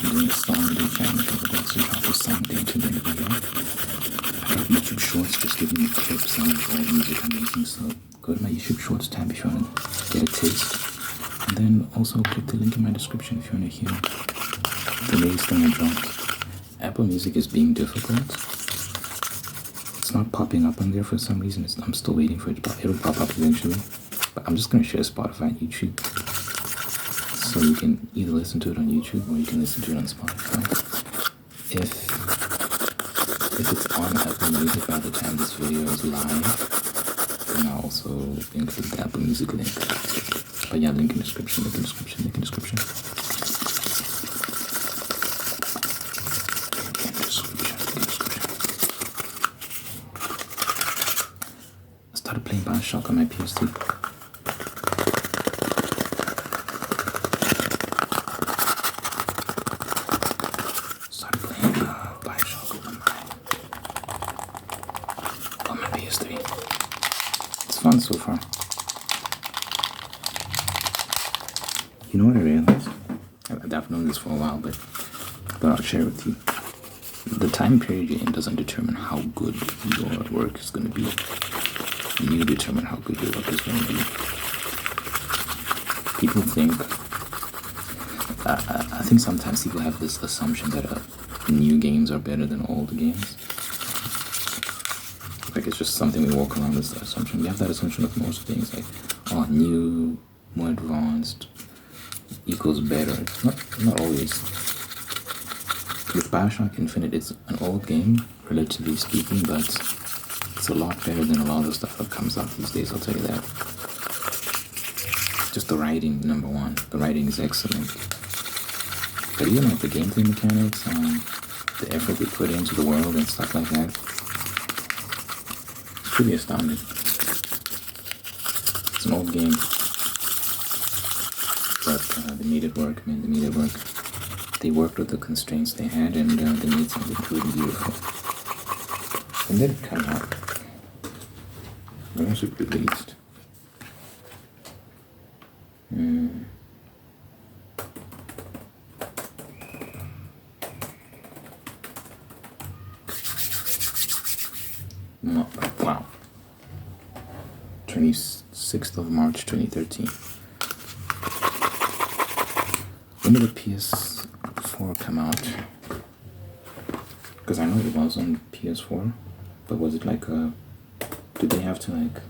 doing a song on the channel. Let's see how this song did to the video. I got YouTube Shorts just giving you clips of all the music I'm making, so go to my YouTube Shorts tab if you want to get a taste. And then also click the link in my description if you want to hear the latest thing I dropped. Apple Music is being difficult. It's not popping up on there for some reason. I'm still waiting for it. It'll pop up eventually. But I'm just going to share Spotify and YouTube. So you can either listen to it on YouTube or you can listen to it on Spotify. If it's on Apple Music by the time this video is live, then I'll also include the Apple Music link. But yeah, link in description, link in description, link in description. I started playing Bioshock on my PS3. It's fun so far. You know what I realized? I've known this for a while, but I'll share it with you. The time period you're in doesn't determine how good your work is going to be. You determine how good your work is going to be. People think, I think sometimes people have this assumption that new games are better than old games. Like it's just something we walk around with, that assumption. We have that assumption of most things, like, oh, new, more advanced equals better. It's not always. With Bioshock Infinite, it's an old game, relatively speaking, but it's a lot better than a lot of the stuff that comes out these days, I'll tell you that. Just the writing, number one. The writing is excellent. But even like the gameplay mechanics, the effort they put into the world and stuff like that, pretty astounding. It's an old game, but they made it work, man. They made it work. They worked with the constraints they had, and they made something truly beautiful. When did it come out? When was it released? Wow. 26th of March 2013. When did the PS4 come out? Because I know it was on PS4, but was it like did they have to like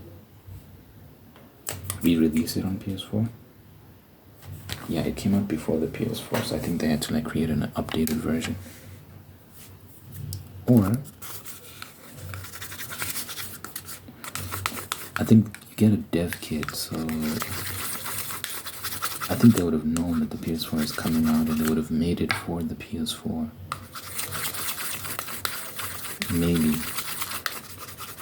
re-release it on PS4? Yeah, it came out before the PS4, so I think they had to like create an updated version. Or I think you get a dev kit, so I think they would have known that the PS4 is coming out and they would have made it for the PS4. Maybe.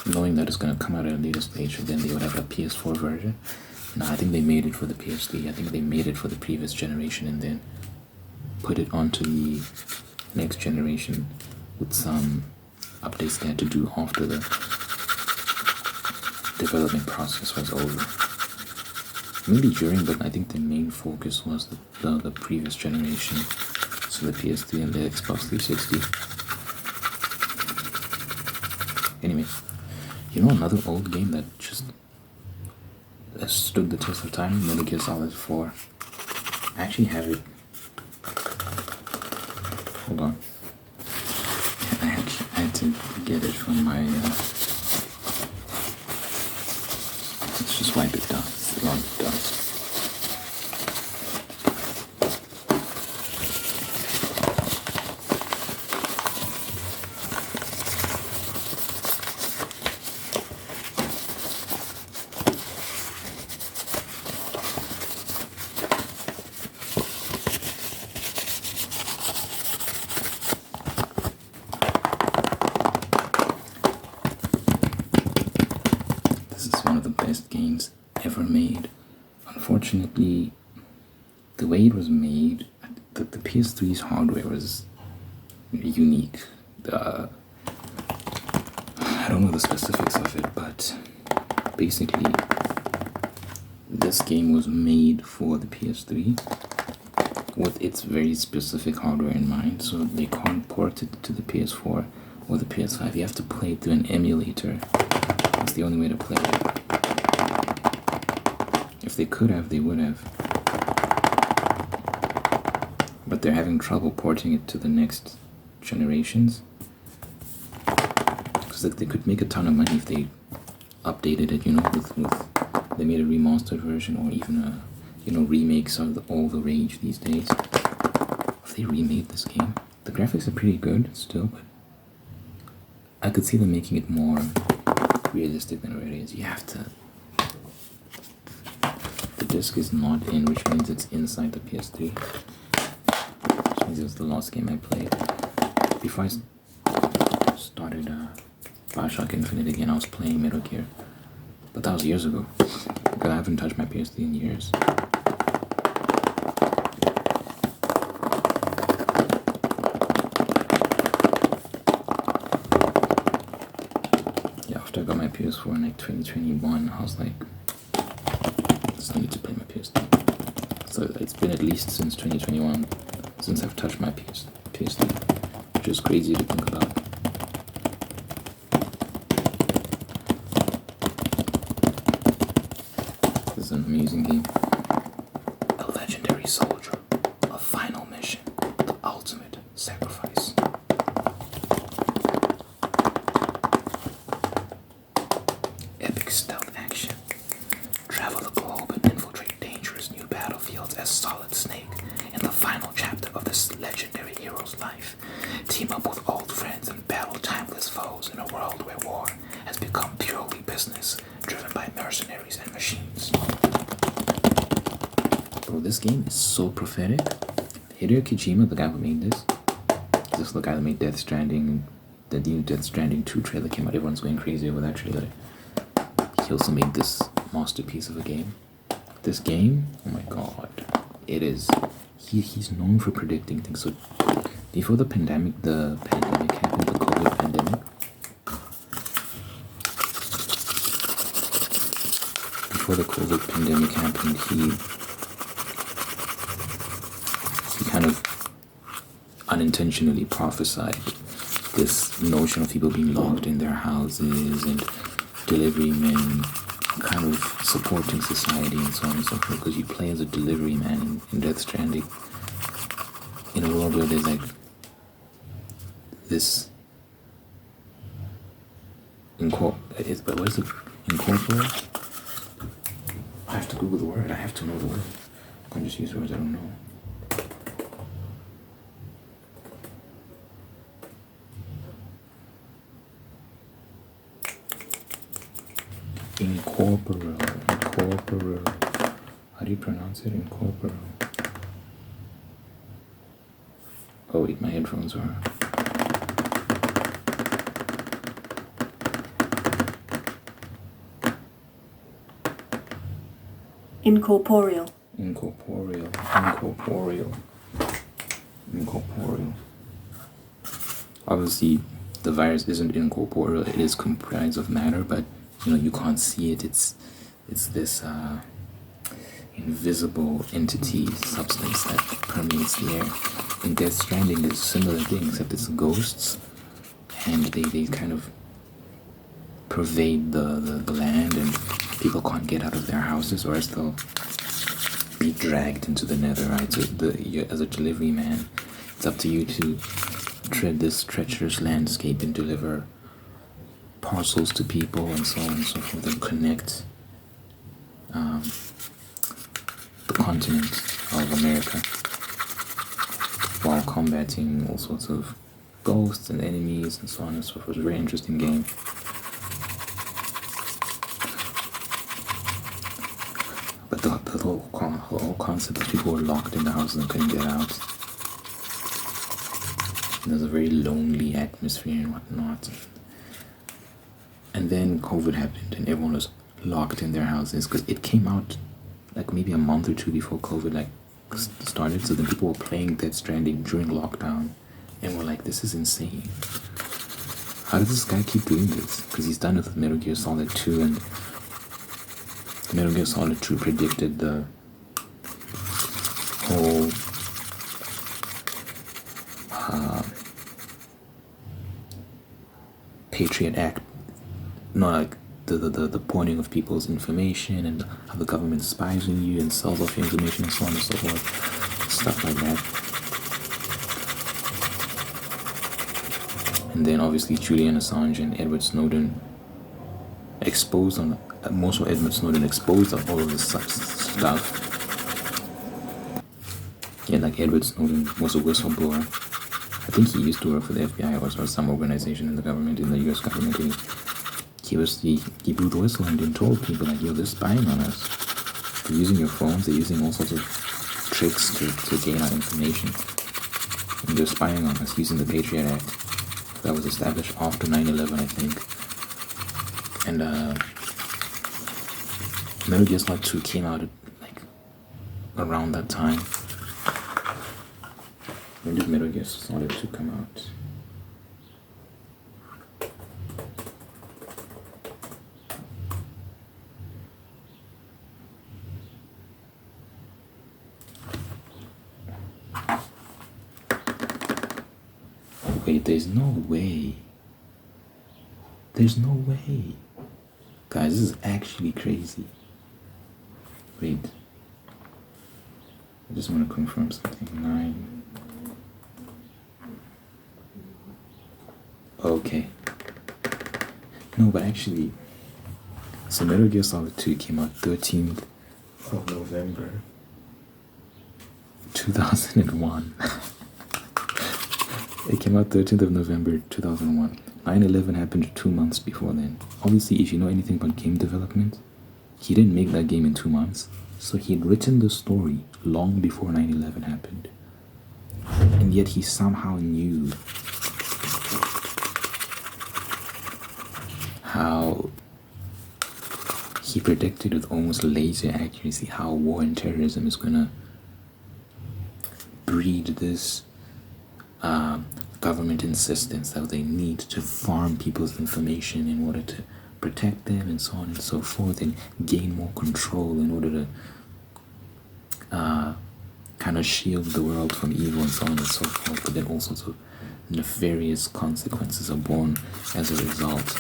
Knowing that it's going to come out at a later stage, and then they would have a PS4 version. No, I think they made it for the PS3. I think they made it for the previous generation and then put it onto the next generation with some updates they had to do after the development process was over. Maybe during, but I think the main focus was the previous generation, so the PS3 and the Xbox 360. Anyway, you know another old game that just stood the test of time? Metal Gear Solid 4. I actually have it. Hold on. I had to get it from my let's just wipe it down. It's a lot of dust. This is one of the best games ever made. Unfortunately, the way it was made, the PS3's hardware was unique. I don't know the specifics of it, but basically this game was made for the PS3 with its very specific hardware in mind, so they can't port it to the PS4 or the PS5. You have to play it through an emulator. That's the only way to play it. If they could have, they would have. But they're having trouble porting it to the next generations. Because they could make a ton of money if they updated it, with they made a remastered version, or even a remakes are all the rage these days. If they remade this game, the graphics are pretty good still, but I could see them making it more realistic than it already is. You have to. The disc is not in, which means it's inside the PS3. Which means it was the last game I played. Before I started Bioshock Infinite again, I was playing Metal Gear. But that was years ago. Because I haven't touched my PS3 in years. Yeah, after I got my PS4 in like 2021, I was like, I still need to play my PS3. So it's been at least since 2021 since I've touched my PS3, which is crazy to think about. This is an amazing game. A legendary soldier, a final mission, the ultimate sacrifice. Epic stealth action. Travel the globe and infiltrate dangerous new battlefields as Solid Snake in the final chapter of this legendary hero's life. Team up with old friends and battle timeless foes in a world where war has become purely business, driven by mercenaries and machines. Bro, this game is so prophetic. Hideo Kojima, the guy who made this is the guy that made Death Stranding. The new Death Stranding 2 trailer came out. Everyone's going crazy over that trailer. He also made this masterpiece of a game. This game, oh my god, it is. He's known for predicting things. So before the pandemic happened, the COVID pandemic. Before the COVID pandemic happened, he kind of unintentionally prophesied this notion of people being locked in their houses and delivery men kind of supporting society and so on and so forth, because you play as a delivery man in Death Stranding in a world where there's like this what is it? Incorporate? I have to Google the word. I have to know the word. I can't just use words I don't know. Incorporeal. How do you pronounce it? Incorporeal. Oh wait, my headphones are. Incorporeal. Obviously, the virus isn't incorporeal. It is comprised of matter, but you can't see it. It's this invisible entity, substance that permeates the air. In Death Stranding, there's a similar thing, except it's ghosts, and they kind of pervade the land, and people can't get out of their houses, or else they'll be dragged into the netherite. So as a delivery man, it's up to you to tread this treacherous landscape and deliver parcels to people and so on and so forth, and connect the continent of America while combating all sorts of ghosts and enemies and so on and so forth. It's a very interesting game. But the whole concept of people were locked in the houses and couldn't get out. And there's a very lonely atmosphere and whatnot. And then COVID happened and everyone was locked in their houses, because it came out like maybe a month or two before COVID started. So then people were playing Death Stranding during lockdown and were like, this is insane. How does this guy keep doing this? Because he's done it with Metal Gear Solid 2, and Metal Gear Solid 2 predicted the whole Patriot Act, not like the pointing of people's information and how the government spies on you and sells off your information and so on and so forth, stuff like that. And then obviously Julian Assange and Edward Snowden exposed on most of Edward Snowden exposed on all of this stuff. Yeah, like Edward Snowden was a whistleblower. I think he used to work for the FBI or some organization in the government, in the US government. He blew the whistle and then told people like, yo, they're spying on us. They're using your phones, they're using all sorts of tricks to gain our information. And they're spying on us using the Patriot Act that was established after 9/11, I think. And Metal Gear Solid 2 came out at, like around that time. When did Metal Gear Solid 2 come out? Wait, there's no way. There's no way. Guys, this is actually crazy. Wait. I just want to confirm something. 9. Okay. No, but actually, so Metal Gear Solid 2 came out 13th of November 2001. It came out 13th of November 2001. 9/11 happened 2 months before then. Obviously, if you know anything about game development, he didn't make that game in 2 months. So he had written the story long before 9/11 happened. And yet he somehow knew how he predicted with almost laser accuracy how war and terrorism is gonna breed this government insistence that they need to farm people's information in order to protect them and so on and so forth, and gain more control in order to kind of shield the world from evil and so on and so forth. But then all sorts of nefarious consequences are born as a result.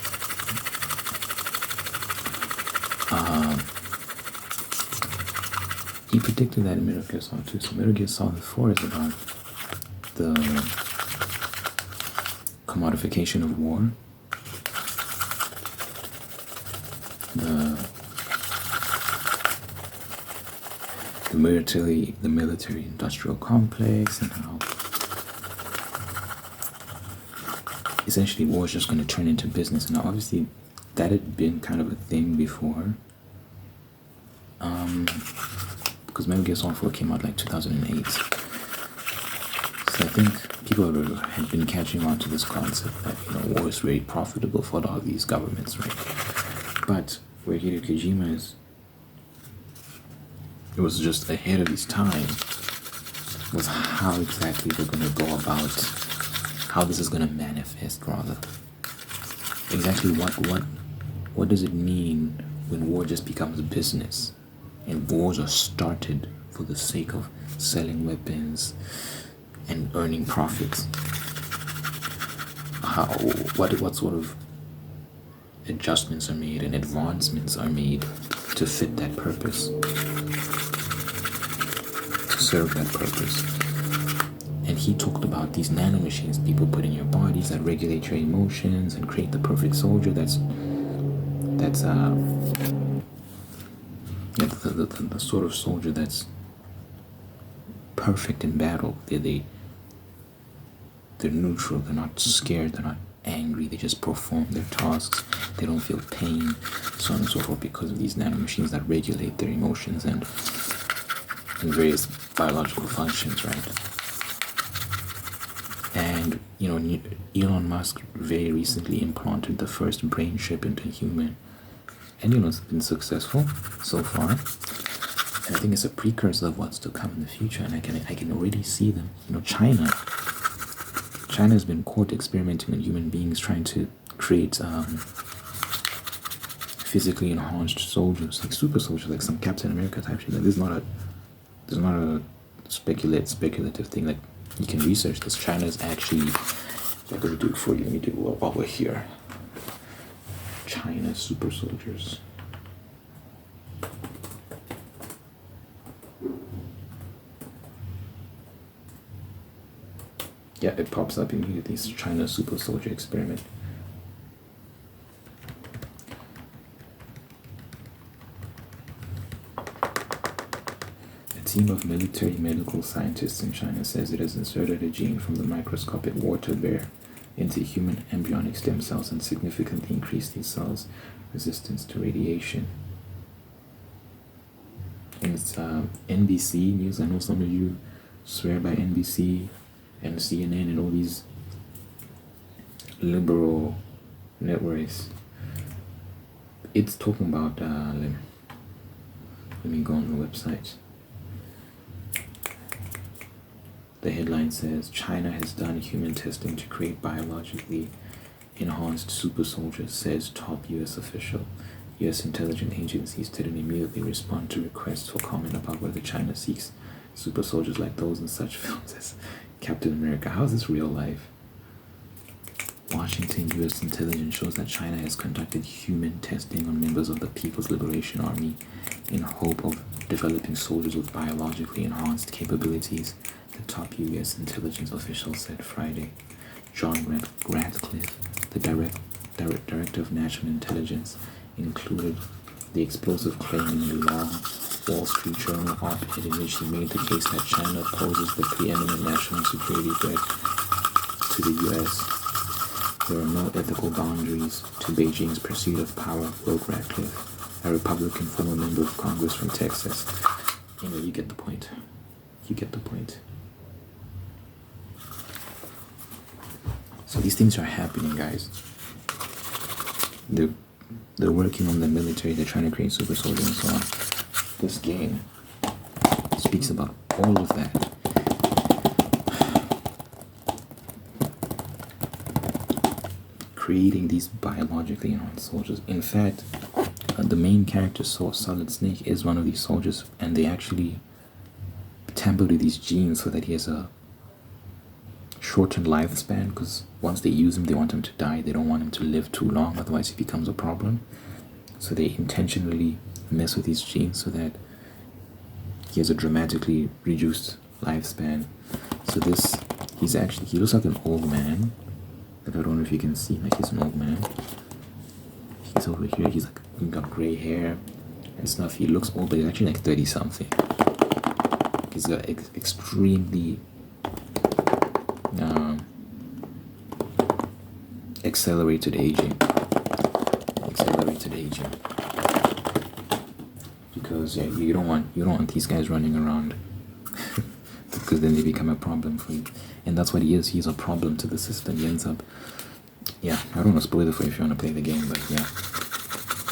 He predicted that in Metal Gear Solid 2. So Metal Gear Solid 4 is about the commodification of war, the military industrial complex, and how essentially war is just going to turn into business. Now obviously that had been kind of a thing before, because Metal Gear Solid 4 came out like 2008. So I think people had been catching on to this concept that, you know, war is very profitable for all these governments, right? But where Hideo Kojima it was just ahead of his time, was how exactly they're going to go about, how this is going to manifest, rather. Exactly what does it mean when war just becomes business, and wars are started for the sake of selling weapons and earning profits? What sort of adjustments are made and advancements are made to fit that purpose, to serve that purpose? And he talked about these nanomachines people put in your bodies that regulate your emotions and create the perfect soldier that's the sort of soldier that's perfect in battle. They're neutral, they're not scared, they're not angry, they just perform their tasks, they don't feel pain, so on and so forth, because of these nanomachines that regulate their emotions and various biological functions, right? And, you know, Elon Musk very recently implanted the first brain chip into a human, and, you know, it's been successful so far. And I think it's a precursor of what's to come in the future, and I can already see them. You know, China has been caught experimenting on human beings, trying to create physically enhanced soldiers, like super soldiers, like some Captain America type shit. Like, this is not a speculative thing. Like, You can research this. China's actually, I'm going to do it for you. Let me do it while we're here. China super soldiers. Yeah, it pops up immediately. It's China super soldier experiment. A team of military medical scientists in China says it has inserted a gene from the microscopic water bear into human embryonic stem cells and significantly increased these cells' resistance to radiation. And it's NBC News. I know some of you swear by NBC and CNN and all these liberal networks. It's talking about, let me go on the website. The headline says, China has done human testing to create biologically enhanced super soldiers, says top U.S. official. U.S. intelligence agencies didn't immediately respond to requests for comment about whether China seeks super soldiers like those in such films as Captain America. How is this real life? Washington, U.S. intelligence shows that China has conducted human testing on members of the People's Liberation Army in hope of developing soldiers with biologically enhanced capabilities, the top U.S. intelligence official said Friday. John Ratcliffe, the Director of National Intelligence, included the explosive claim in the long Wall Street Journal op-ed in which he made the case that China poses the preeminent national security threat to the U.S. There are no ethical boundaries to Beijing's pursuit of power, wrote Ratcliffe, a Republican former member of Congress from Texas. Anyway, you get the point. You get the point. So these things are happening, guys. They're working on the military. They're trying to create super soldiers and so on. This game speaks about all of that. Creating these biologically enhanced soldiers. In fact, the main character, Solid Snake, is one of these soldiers, and they actually tampered with these genes so that he has a shortened lifespan, because once they use him, they want him to die. They don't want him to live too long, otherwise he becomes a problem. So they intentionally mess with these genes so that he has a dramatically reduced lifespan. So he looks like an old man. Like, I don't know if you can see, like, he's an old man. He's over here, he's got gray hair and stuff. He looks old, but he's actually like 30 something. He's got extremely accelerated aging, because you don't want these guys running around because then they become a problem for you, and that's what he is. He's a problem to the system. He ends up, I don't want to spoil it for you if you want to play the game, but yeah,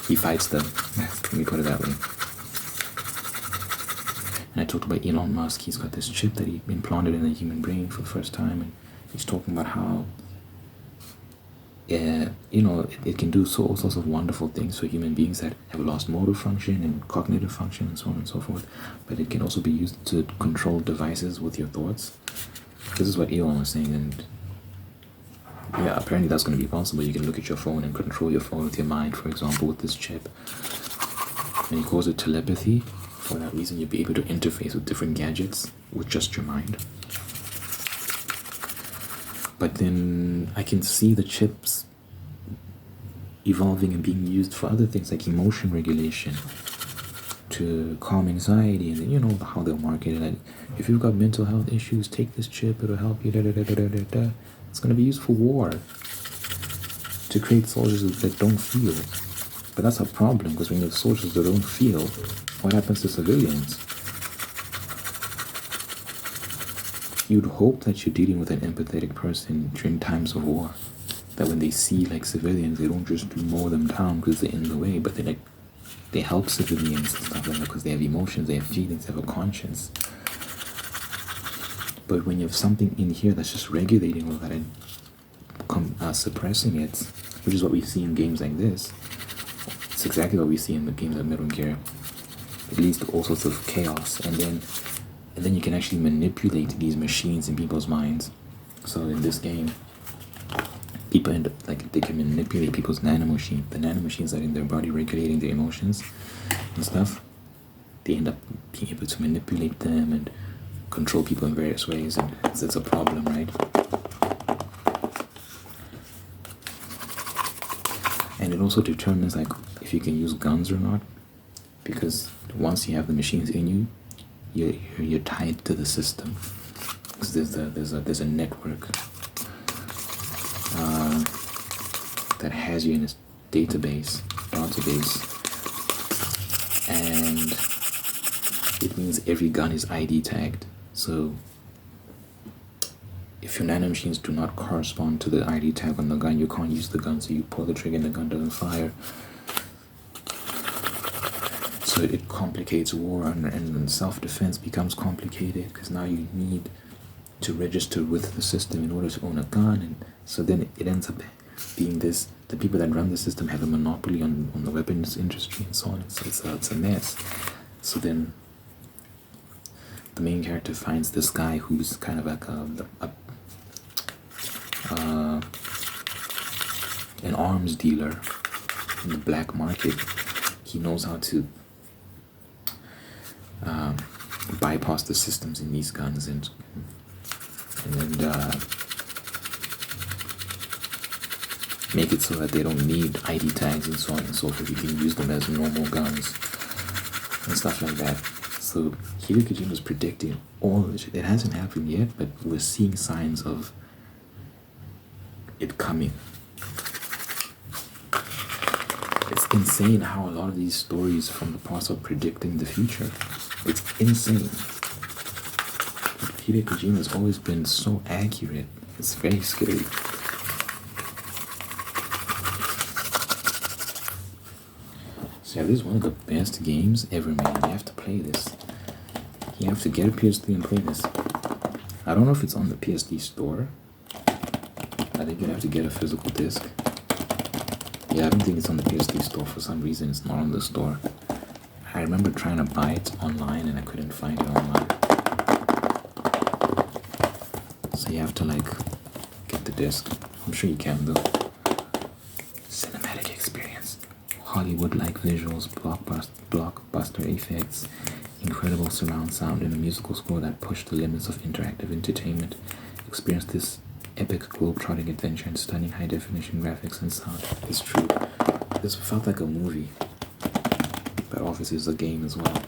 he fights them. Let me put it that way. And I talked about Elon Musk. He's got this chip that he implanted in the human brain for the first time, and he's talking about how it can do all sorts of wonderful things for human beings that have lost motor function and cognitive function and so on and so forth. But it can also be used to control devices with your thoughts. This is what Elon was saying, and apparently that's going to be possible. You can look at your phone and control your phone with your mind, for example, with this chip. And he calls it telepathy. For that reason, you'll be able to interface with different gadgets with just your mind. But then I can see the chips evolving and being used for other things like emotion regulation, to calm anxiety, and then how they'll market it. Like, if you've got mental health issues, take this chip, it'll help you. It's going to be used for war, to create soldiers that don't feel. But that's a problem, because when you have soldiers that don't feel, what happens to civilians? You'd hope that you're dealing with an empathetic person during times of war, that when they see like civilians, they don't just mow them down because they're in the way, but they help civilians and stuff like that because they have emotions, they have feelings, they have a conscience. But when you have something in here that's just regulating all that and suppressing it, which is what we see in games like this, it's exactly what we see in the games like Metal Gear. It leads to all sorts of chaos, and then And then you can actually manipulate these machines in people's minds. So in this game, people end up, like, they can manipulate people's nanomachines. The nanomachines that are in their body regulating their emotions and stuff. They end up being able to manipulate them and control people in various ways, and it's a problem, right? And it also determines, like, if you can use guns or not, because once you have the machines in you, you're tied to the system. Because there's a network that has you in its database, and it means every gun is ID tagged. So if your nanomachines do not correspond to the ID tag on the gun, you can't use the gun, so you pull the trigger and the gun doesn't fire. So it complicates war, and self-defense becomes complicated, because now you need to register with the system in order to own a gun. And so then it ends up being this, the people that run the system have a monopoly on the weapons industry and so on. So it's a mess. So then the main character finds this guy who's kind of like an arms dealer in the black market. He knows how to bypass the systems in these guns and make it so that they don't need ID tags and so on and so forth. You can use them as normal guns and stuff like that. So Hideo Kojima was predicting all of this. It hasn't happened yet, but we're seeing signs of it coming. It's insane how a lot of these stories from the past are predicting the future. It's insane. Hideo Kojima has always been so accurate. It's very scary. So yeah, this is one of the best games ever made. You have to play this. You have to get a PS3 and play this. I don't know if it's on the PS3 store. I think you'd have to get a physical disc. Yeah, I don't think it's on the PS3 store. For some reason, it's not on the store. I remember trying to buy it online and I couldn't find it online. So you have to, like, get the disc. I'm sure you can, though. Cinematic experience. Hollywood-like visuals, blockbuster effects, incredible surround sound, and a musical score that pushed the limits of interactive entertainment. Experience this epic globe-trotting adventure in stunning high-definition graphics and sound. It's true. This felt like a movie, but obviously it's a game as well.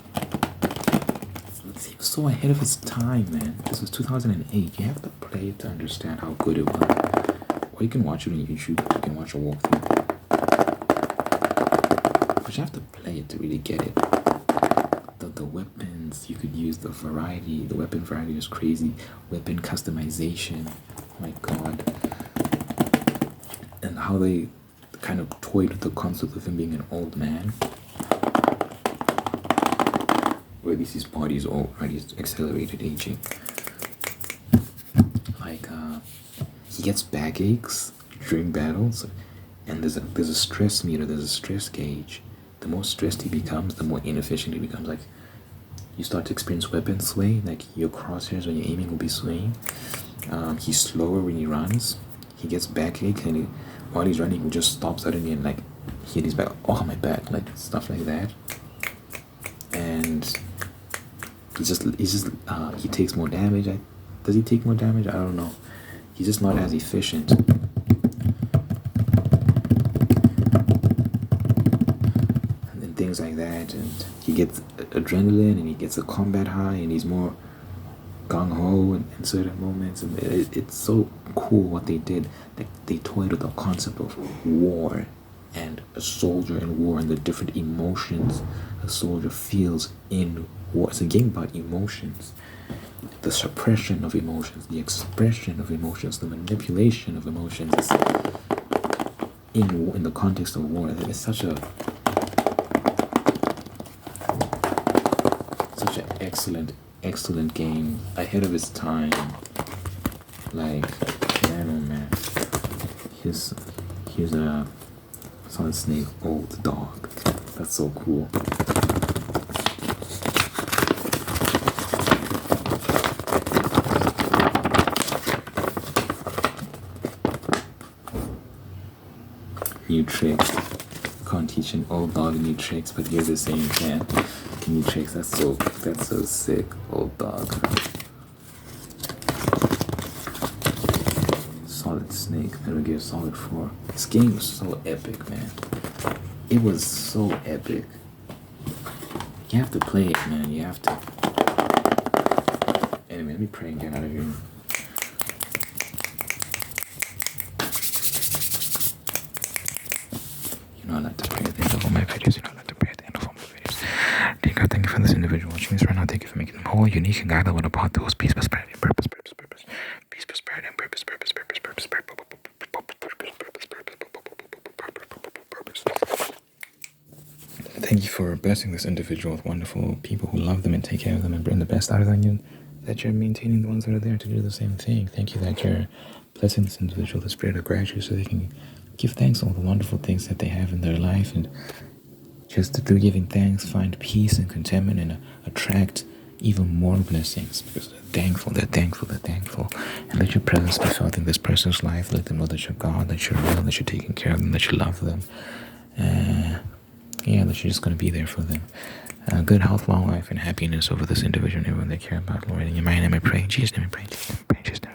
It seems so ahead of its time, man. This was 2008. You have to play it to understand how good it was. Or you can watch it on YouTube. You can watch a walkthrough. But you have to play it to really get it. The weapons you could use, the weapon variety is crazy. Weapon customization, oh my god. And how they kind of toyed with the concept of him being an old man. Or at least his body's already accelerated aging. Like, he gets backaches during battles, and there's a stress meter, there's a stress gauge. The more stressed he becomes, the more inefficient he becomes. Like, you start to experience weapon sway, like your crosshairs when you're aiming will be swaying. He's slower when he runs. He gets backache, and while he's running, he just stops suddenly and, like, hit his back. Oh, my back, like stuff like that. And he takes more damage. Does he take more damage? I don't know. He's just not as efficient. Things like that, and he gets adrenaline and he gets a combat high and he's more gung-ho in certain moments, and it's so cool what they did. Like, they toyed with the concept of war and a soldier in war and the different emotions a soldier feels in war. It's a game about emotions, the suppression of emotions, the expression of emotions, the manipulation of emotions in the context of war. It's such an excellent game, ahead of its time. Like, man, oh man. Here's a Solid Snake Old Dog. That's so cool. new tricks. Can't teach an old dog new tricks, but you're the same can. New tricks. That's so sick, old dog. Solid Snake, Metal Gear Solid 4. This game was so epic, man. It was so epic. You have to play it, man. You have to. Anyway, let me pray and get out of here. You know I like to pray at the end of all my videos. Dear God, thank you for this individual watching this right now. Thank you for making them whole, unique, and guided with about those peace, prosperity, and purpose. Peace, prosperity, and purpose. Thank you for blessing this individual with wonderful people who love them and take care of them and bring the best out of them. And that you're maintaining the ones that are there to do the same thing. Thank you that you're blessing this individual, the spirit of gratitude, so they can give thanks for all the wonderful things that they have in their life, and just through giving thanks, find peace and contentment and attract even more blessings, because they're thankful. And let your presence be felt in this person's life. Let them know that you're God, that you're real, that you're taking care of them, that you love them. That you're just going to be there for them. Good health, long life, and happiness over this individual and everyone they care about, Lord. In your mighty name I pray. In Jesus' name I pray. In Jesus' name.